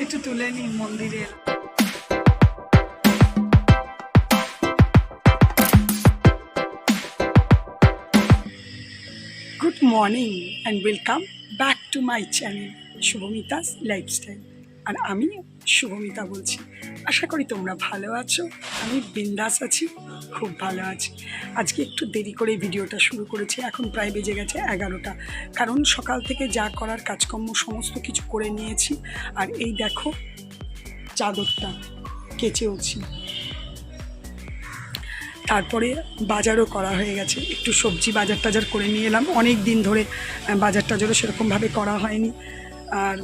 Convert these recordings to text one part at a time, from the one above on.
একটু তুলে নি মন্দিরের। Good morning and welcome back to my channel Shubhamita's lifestyle. আর আমি শুভমিতা বলছি। আশা করি তোমরা ভালো আছো, আমি বিন্দাস আছি, খুব ভালো আছি। আজকে একটু দেরি করে ভিডিওটা শুরু করেছি, এখন প্রায় বেজে গেছে 11টা। কারণ সকাল থেকে যা করার কাজকর্ম সমস্ত কিছু করে নিয়েছি। আর এই দেখো চাদরটা কেচেওছি, তারপরে বাজারও করা হয়ে গেছে। একটু সবজি বাজার টাজার করে নিয়ে এলাম, অনেক দিন ধরে বাজার টাজারও সেরকমভাবে করা হয়নি। আর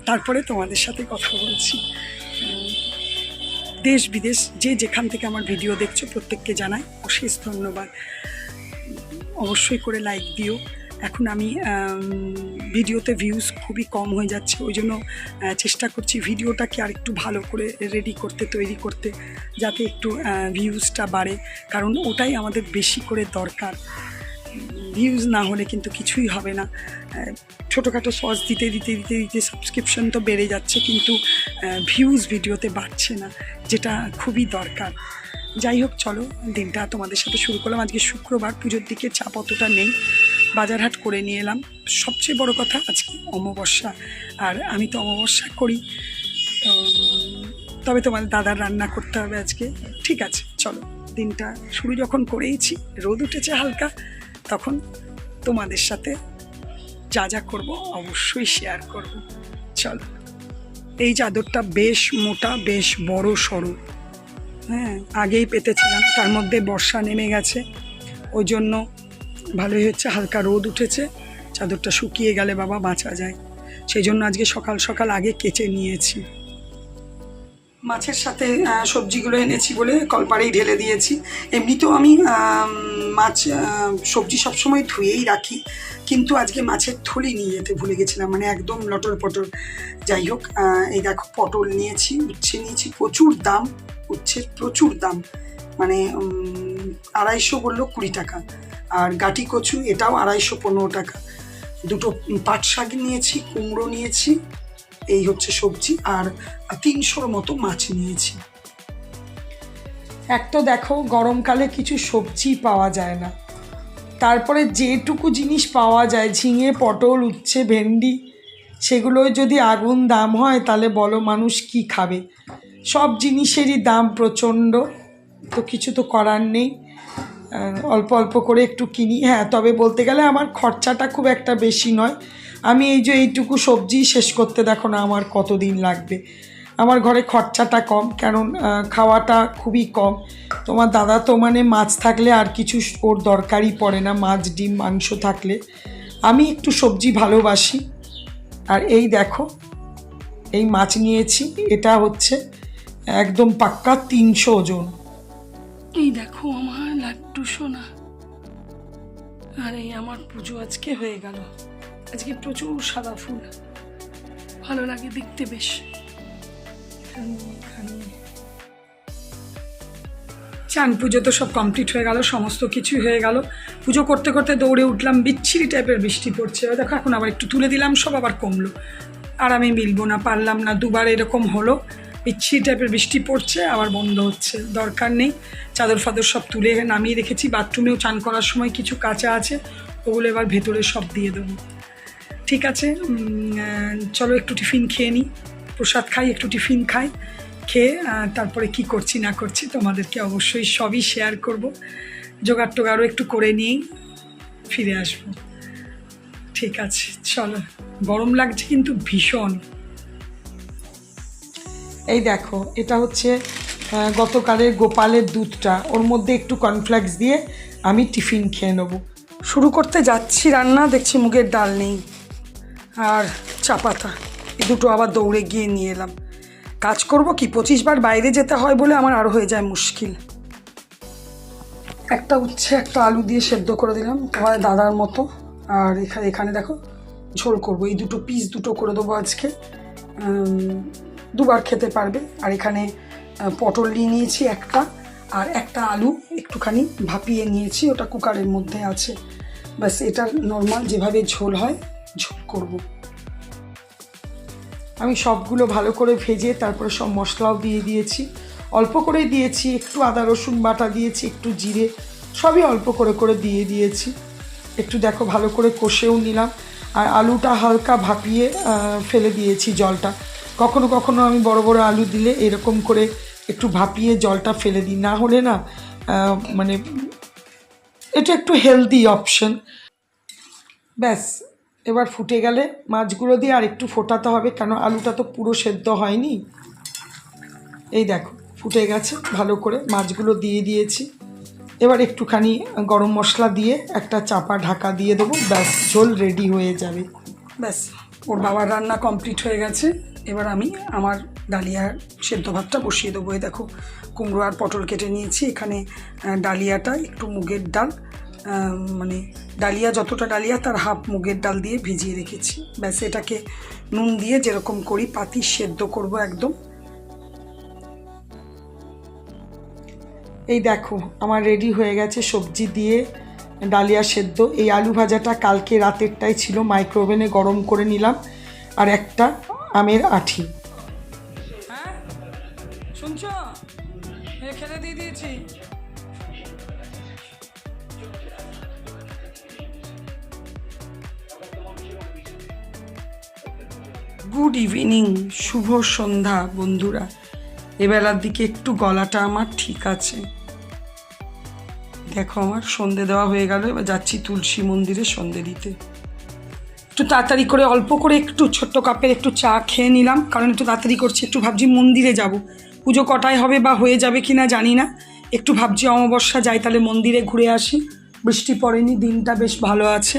তারপরে তোমাদের সাথে কথা বলছি। দেশ বিদেশ যে যেখান থেকে আমার ভিডিও দেখছো প্রত্যেককে জানাই অশেষ ধন্যবাদ। অবশ্যই করে লাইক দিও। এখন আমি ভিডিওতে ভিউজ খুবই কম হয়ে যাচ্ছে, ওই জন্য চেষ্টা করছি ভিডিওটাকে আর একটু ভালো করে রেডি করতে, তৈরি করতে, যাতে একটু ভিউজটা বাড়ে। কারণ ওটাই আমাদের বেশি করে দরকার। ভিউজ না হলে কিন্তু কিছুই হবে না। ছোটোখাটো শর্টস দিতে দিতে দিতে দিতে সাবস্ক্রিপশন তো বেড়ে যাচ্ছে, কিন্তু ভিউজ ভিডিওতে বাড়ছে না, যেটা খুবই দরকার। যাই হোক, চলো দিনটা তোমাদের সাথে শুরু করলাম। আজকে শুক্রবার, পুজোর দিকে চাপ অতটা নেই, বাজারহাট করে নিয়ে এলাম। সবচেয়ে বড় কথা আজকে অমাবস্যা, আর আমি তো অমাবস্যা করি, তবে তোমাদের দাদার রান্না করতে হবে আজকে। ঠিক আছে, চলো দিনটা শুরু যখন করেইছি, রোদ উঠেছে হালকা, তখন তোমাদের সাথে যা যা করবো অবশ্যই শেয়ার করব। চলো, এই চাদরটা বেশ মোটা, বেশ বড় সড়ো, হ্যাঁ আগেই পেতেছিলাম, তার মধ্যে বর্ষা নেমে গেছে, ওই জন্য ভালোই হচ্ছে, হালকা রোদ উঠেছে, চাদরটা শুকিয়ে গেলে বাবা বাঁচা যায়। সেই জন্য আজকে সকাল সকাল আগে কেচে নিয়েছি। মাছের সাথে সবজিগুলো এনেছি বলে কলপাড়েই ঢেলে দিয়েছি। এমনিতেও আমি মাছ সবজি সবসময় ধুয়েই রাখি, কিন্তু আজকে মাছের থলি নিয়ে যেতে ভুলে গেছিলাম, মানে একদম লটর পটর। যাই হোক, এই দেখো পটল নিয়েছি, উচ্ছে নিয়েছি, প্রচুর দাম উচ্ছের, প্রচুর দাম, মানে 250 বললো 20 টাকা। আর গাটি কচু এটাও 215 টাকা। দুটো পাট শাক নিয়েছি, কুমড়ো নিয়েছি, এই হচ্ছে সবজি। আর 300 মতো মাছ নিয়েছি। এক তো দেখো গরমকালে কিছু সবজি পাওয়া যায় না, তারপরে যেটুকু জিনিস পাওয়া যায়, ঝিঙে, পটল, উচ্ছে, ভেন্ডি, সেগুলোই যদি আগুন দাম হয় তাহলে বলো মানুষ কি খাবে। সব জিনিসেরই দাম প্রচণ্ড, তো কিছু তো করার নেই, অল্প অল্প করে একটু কিনি। হ্যাঁ, তবে বলতে গেলে আমার খরচাটা খুব একটা বেশি নয়। আমি এই যে এইটুকু সবজি শেষ করতে দেখো না আমার কতদিন লাগবে। আমার ঘরে খরচাটা কম, কারণ খাওয়াটা খুবই কম। তোমার দাদা তো মানে মাছ থাকলে আর কিছু ওর দরকারই পড়ে না, মাছ ডিম মাংস থাকলে। আমি একটু সবজি ভালোবাসি। আর এই দেখো এই মাছ নিয়েছি, এটা হচ্ছে একদম পাক্কা 300 ওজন। এই দেখো আমার লাড্ডু সোনা। আর এই আমার পুজো আজকে হয়ে গেল। আজকে প্রচুর সাদা ফুল, ভালো লাগে দেখতে বেশ। চান পুজো তো সব কমপ্লিট হয়ে গেল, সমস্ত কিছুই হয়ে গেল। পুজো করতে করতে দৌড়ে উঠলাম, বিচ্ছিরি টাইপের বৃষ্টি পড়ছে। দেখো এখন আবার একটু তুলে দিলাম, সব আবার কমলো। আর আমি মিলবো না, পারলাম না, দুবার এরকম হলো। বিচ্ছিরি টাইপের বৃষ্টি পড়ছে, আবার বন্ধ হচ্ছে, দরকার নেই। চাদর ফাদর সব তুলে নামিয়ে রেখেছি। বাথরুমেও চান করার সময় কিছু কাঁচা আছে, ওগুলো এবার ভেতরে সব দিয়ে দেবো। ঠিক আছে, চলো একটু টিফিন খেয়ে নিই, প্রসাদ খাই, একটু টিফিন খাই, খেয়ে তারপরে কি করছি না করছি তোমাদেরকে অবশ্যই সবই শেয়ার করব। জোগাড় টোগাড়ও একটু করে নিয়েই ফিরে আসবো। ঠিক আছে, চলো। গরম লাগছে কিন্তু ভীষণ। এই দেখো এটা হচ্ছে গতকালের গোপালের দুধটা, ওর মধ্যে একটু কর্নফ্লেক্স দিয়ে আমি টিফিন খেয়ে নেবো। শুরু করতে যাচ্ছি রান্না, দেখছি মুগের ডাল নেই আর চা পাতা, এই দুটো আবার দৌড়ে গিয়ে নিয়ে এলাম। কাজ করব কি, 25 বার বাইরে যেতে হয় বলে আমার আরও হয়ে যায় মুশকিল। একটা উচ্ছে একটা আলু দিয়ে সেদ্ধ করে দিলাম, তোমার দাদার মতো। আর এখানে দেখো ঝোল করব, এই দুটো পিস দুটো করে দেবো আজকে, দুবার খেতে পারবে। আর এখানে পটল নিয়ে নিয়েছি একটা, আর একটা আলু একটুখানি ভাপিয়ে নিয়েছি, ওটা কুকারের মধ্যে আছে। ব্যাস এটা নর্মাল যেভাবে ঝোল হয় ঝোল করব। আমি সবগুলো ভালো করে ভেজে তারপরে সব মশলাও দিয়ে দিয়েছি, অল্প করে দিয়েছি, একটু আদা রসুন বাটা দিয়েছি, একটু জিরে, সবই অল্প করে করে দিয়ে দিয়েছি। একটু দেখো ভালো করে কষেও নিলাম। আর আলুটা হালকা ভাপিয়ে ফেলে দিয়েছি জলটা। কখনো কখনো আমি বড় বড় আলু দিলে এরকম করে একটু ভাপিয়ে জলটা ফেলে দিই, না হলে না মানে এটা একটু হেলদি অপশন। ব্যাস এবার ফুটে গেলে মাছগুলো দিয়ে আর একটু ফোটাতে হবে, কেন আলুটা তো পুরো সেদ্ধ হয়নি। এই দেখো ফুটে গেছে ভালো করে, মাছগুলো দিয়ে দিয়েছি। এবার একটুখানি গরম মশলা দিয়ে একটা চাপা ঢাকা দিয়ে দেবো, ব্যাস ঝোল রেডি হয়ে যাবে। ব্যাস ওর বাবার রান্না কমপ্লিট হয়ে গেছে। এবার আমি আমার ডালিয়ার সেদ্ধ ভাতটা বসিয়ে দেবো। এই দেখো কুমড়ো আর পটল কেটে নিয়েছি, এখানে ডালিয়াটা একটু মুগের ডাল, মানে ডালিয়া যতটা ডালিয়া তার হাফ মুগের ডাল দিয়ে ভিজিয়ে রেখেছি। ব্যাস এটাকে নুন দিয়ে যেরকম করি পাতি সেদ্ধ করব একদম। এই দেখো আমার রেডি হয়ে গেছে সবজি দিয়ে ডালিয়া সেদ্ধ। এই আলু ভাজাটা কালকে রাতেরটাই ছিল, মাইক্রোওভেনে গরম করে নিলাম। আর একটা আমের আঁটি। হ্যাঁ শুনছো, খেতে দিয়ে দিয়েছি। গুড ইভিনিং, শুভ সন্ধ্যা বন্ধুরা। এবেলার দিকে একটু গলাটা আমার ঠিক আছে। দেখো আমার সন্ধে দেওয়া হয়ে গেল, এবার যাচ্ছি তুলসী মন্দিরে সন্ধে দিতে। একটু তাড়াতাড়ি করে অল্প করে একটু ছোট্ট কাপের একটু চা খেয়ে নিলাম, কারণ একটু তাড়াতাড়ি করছি। একটু ভাবছি মন্দিরে যাব, পুজো কটায় হবে বা হয়ে যাবে কি না জানি না। একটু ভাবছি অমাবস্যা যাই, তাহলে মন্দিরে ঘুরে আসি। বৃষ্টি পড়েনি, দিনটা বেশ ভালো আছে।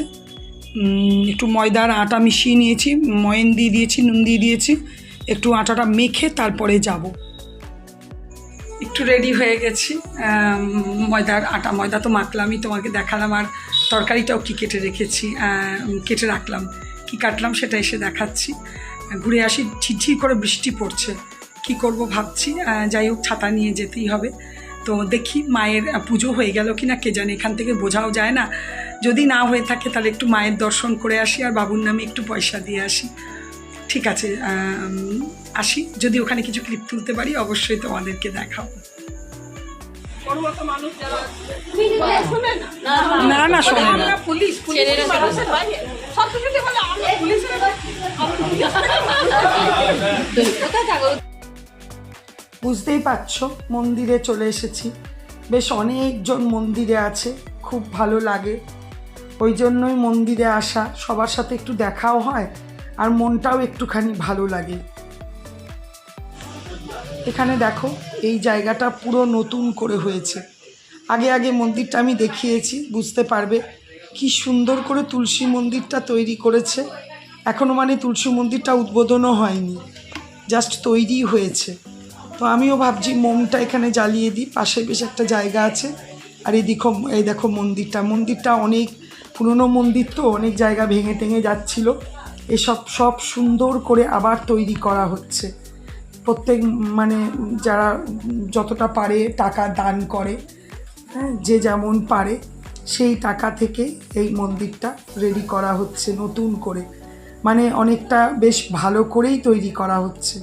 একটু ময়দার আটা মিশিয়ে নিয়েছি, ময়ন দিয়ে দিয়েছি, নুন দিয়ে দিয়েছি। একটু আটাটা মেখে তারপরে যাব। একটু রেডি হয়ে গেছি। ময়দার আটা, ময়দা তো মাখলামই, তোমাকে দেখালাম। আর তরকারিটাও কি কেটে রাখলাম, কি কাটলাম সেটা এসে দেখাচ্ছি। ঘুরে আসি, ঝিরঝির করে বৃষ্টি পড়ছে, কি করব ভাবছি। যাই হোক ছাতা নিয়ে যেতেই হবে। তো দেখি মায়ের পুজো হয়ে গেল কি না কে জানে, এখান থেকে বোঝাও যায় না। যদি না হয়ে থাকে তাহলে একটু মায়ের দর্শন করে আসি আর বাবুর নামে একটু পয়সা দিয়ে আসি। ঠিক আছে আসি, যদি ওখানে কিছু ক্লিপ তুলতে পারি অবশ্যই তোমাদেরকে দেখাবো। না না শোনে না, বুঝতেই পারছো মন্দিরে চলে এসেছি। বেশ অনেকজন মন্দিরে আছে, খুব ভালো লাগে। ওই জন্যই মন্দিরে আসা, সবার সাথে একটু দেখাও হয় আর মনটাও একটুখানি ভালো লাগে। এখানে দেখো এই জায়গাটা পুরো নতুন করে হয়েছে। আগে আগে মন্দিরটা আমি দেখিয়েছি, বুঝতে পারবে কি সুন্দর করে তুলসী মন্দিরটা তৈরি করেছে। এখনও মানে তুলসী মন্দিরটা উদ্বোধনও হয়নি, জাস্ট তৈরি হয়েছে। তো আমিও ভাবছি মোমটা এখানে জ্বালিয়ে দিই, পাশে বেশ একটা জায়গা আছে। আর এই দেখো মন্দিরটা অনেক পুরনো মন্দির, তো অনেক জায়গা ভেঙে টেঙে যাচ্ছিলো। সব সুন্দর করে আবার তৈরি করা হচ্ছে। প্রত্যেক মানে যারা যতটা পারে টাকা দান করে, হ্যাঁ যে যেমন পারে সেই টাকা থেকে এই মন্দিরটা রেডি করা হচ্ছে নতুন করে। মানে অনেকটা বেশ ভালো করেই তৈরি করা হচ্ছে।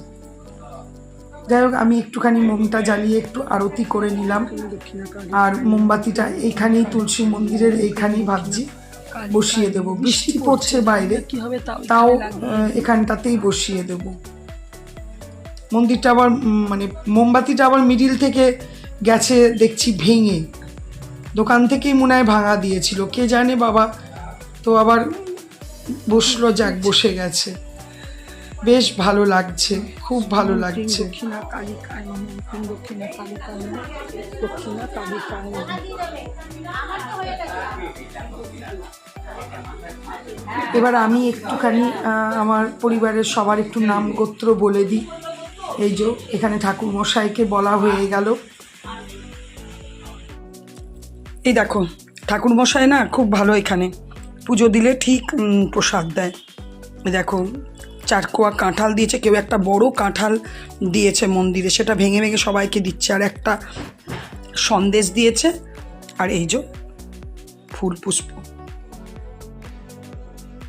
যাই হোক আমি একটুখানি মোমটা জ্বালিয়ে একটু আরতি করে নিলাম। আর মোমবাতিটা এইখানেই তুলসী মন্দিরের এইখানেই ভাবছি বসিয়ে দেব। বৃষ্টি পড়ছে বাইরে, তাও এখানটাতেই বসিয়ে দেব। মন্দিরটা আবার মানে মোমবাতিটা আবার মিডিল থেকে গেছে দেখছি ভেঙে, দোকান থেকেই মনে হয় ভাঙা দিয়েছিল, কে জানে বাবা। তো আবার বসলো, যাক বসে গেছে, বেশ ভালো লাগছে, খুব ভালো লাগছে। এবার আমি একটুখানি আমার পরিবারের সবার একটু নাম গোত্র বলে দিই। এই যে এখানে ঠাকুর মশাইকে বলা হয়ে গেল। এই দেখো ঠাকুর মশাই না খুব ভালো, এখানে পুজো দিলে ঠিক প্রসাদ দেয়। দেখো 4 কোয়া কাঁঠাল দিয়েছে, কেউ একটা বড় কাঁঠাল দিয়েছে মন্দিরে, সেটা ভেঙে ভেঙে সবাইকে দিচ্ছে। আর একটা সন্দেশ দিয়েছে, আর এই যে ফুল পুষ্প।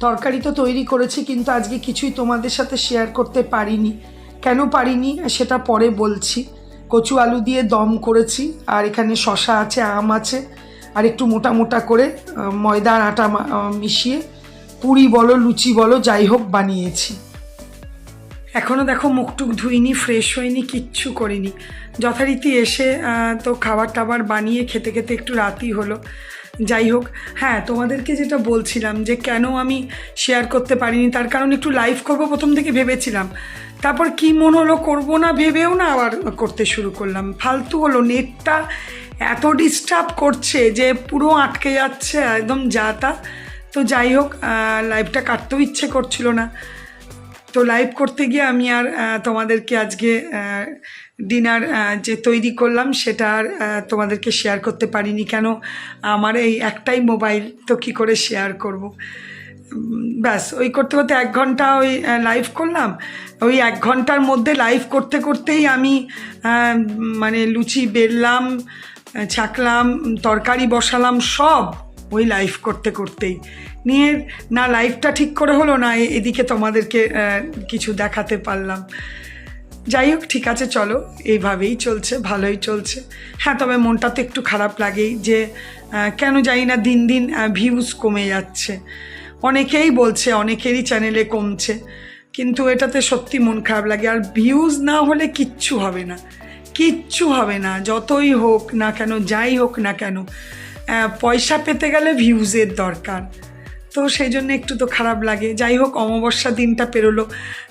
তরকারি তো তৈরি করেছি, কিন্তু আজকে কিছুই তোমাদের সাথে শেয়ার করতে পারিনি। কেন পারিনি সেটা পরে বলছি। কচু আলু দিয়ে দম করেছি, আর এখানে শসা আছে, আম আছে, আর একটু মোটা মোটা করে ময়দা আর আটা মিশিয়ে পুরি বলো লুচি বলো যাই হোক বানিয়েছি। এখনও দেখো মুখটুক ধুইনি, ফ্রেশ হয়নি, কিচ্ছু করিনি। যথারীতি এসে তো খাবার টাবার বানিয়ে খেতে খেতে একটু রাতই হলো। যাই হোক, হ্যাঁ তোমাদেরকে যেটা বলছিলাম যে কেন আমি শেয়ার করতে পারিনি, তার কারণ একটু লাইভ করবো প্রথম থেকে ভেবেছিলাম, তারপর কি মনে হলো করবো না ভেবেও না আবার করতে শুরু করলাম। ফালতু হলো, নেটটা এত ডিস্টার্ব করছে যে পুরো আটকে যাচ্ছে একদম যা তা। তো যাই হোক, লাইভটা কাটতেও ইচ্ছে করছিল না। তো লাইভ করতে গিয়ে আমি আর তোমাদেরকে আজকে ডিনার যে তৈরি করলাম সেটা আর তোমাদেরকে শেয়ার করতে পারিনি। কেন, আমার এই একটাই মোবাইল, তো কী করে শেয়ার করব। ব্যাস ওই করতে করতে 1 ঘন্টা ওই লাইভ করলাম। ওই 1 ঘন্টার মধ্যে লাইভ করতে করতেই আমি মানে লুচি বেললাম, ছাকলাম, তরকারি বসালাম, সব ওই লাইভ করতে করতেই নিয়ে না লাইভটা ঠিক করে হলো, না এদিকে তোমাদেরকে কিছু দেখাতে পারলাম। যাই হোক, ঠিক আছে, চলো, এইভাবেই চলছে, ভালোই চলছে। হ্যাঁ, তবে মনটা তো একটু খারাপ লাগেই যে কেন জানি না দিন দিন ভিউজ কমে যাচ্ছে। অনেকেই বলছে অনেকেরই চ্যানেলে কমছে, কিন্তু এটাতে সত্যি মন খারাপ লাগে। আর ভিউজ না হলে কিচ্ছু হবে না, কিচ্ছু হবে না, যতই হোক না কেন, যাই হোক না কেন, পয়সা পেতে গেলে ভিউজের দরকার। তো সেই জন্য একটু তো খারাপ লাগে। যাই হোক, অমাবস্যা দিনটা পেরোলো।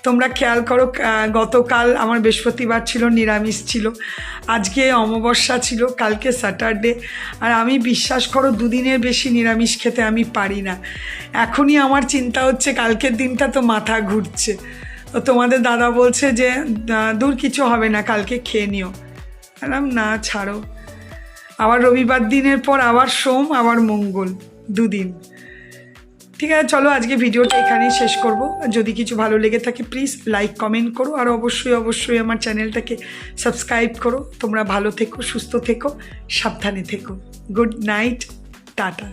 তোমরা খেয়াল করো, গতকাল আমার বৃহস্পতিবার ছিল, নিরামিষ ছিল, আজকে অমাবস্যা ছিল, কালকে স্যাটারডে। আর আমি বিশ্বাস করো 2 দিনের বেশি নিরামিষ খেতে আমি পারি না। এখনই আমার চিন্তা হচ্ছে কালকের দিনটা তো মাথা ঘুরছে। তো তোমাদের দাদা বলছে যে দূর কিছু হবে না, কালকে খেয়ে নিও। বললাম না, ছাড়ো, আবার রবিবার দিনের পর আবার সোম, আবার মঙ্গল, 2 দিন। ঠিক আছে, চলো আজকে ভিডিওটা এখানেই শেষ করব। যদি কিছু ভালো লেগে থাকে প্লিজ লাইক কমেন্ট করো, আর অবশ্যই অবশ্যই আমার চ্যানেলটাকে সাবস্ক্রাইব করো। তোমরা ভালো থেকো, সুস্থ থেকো, সাবধানে থেকো। Good night, tata.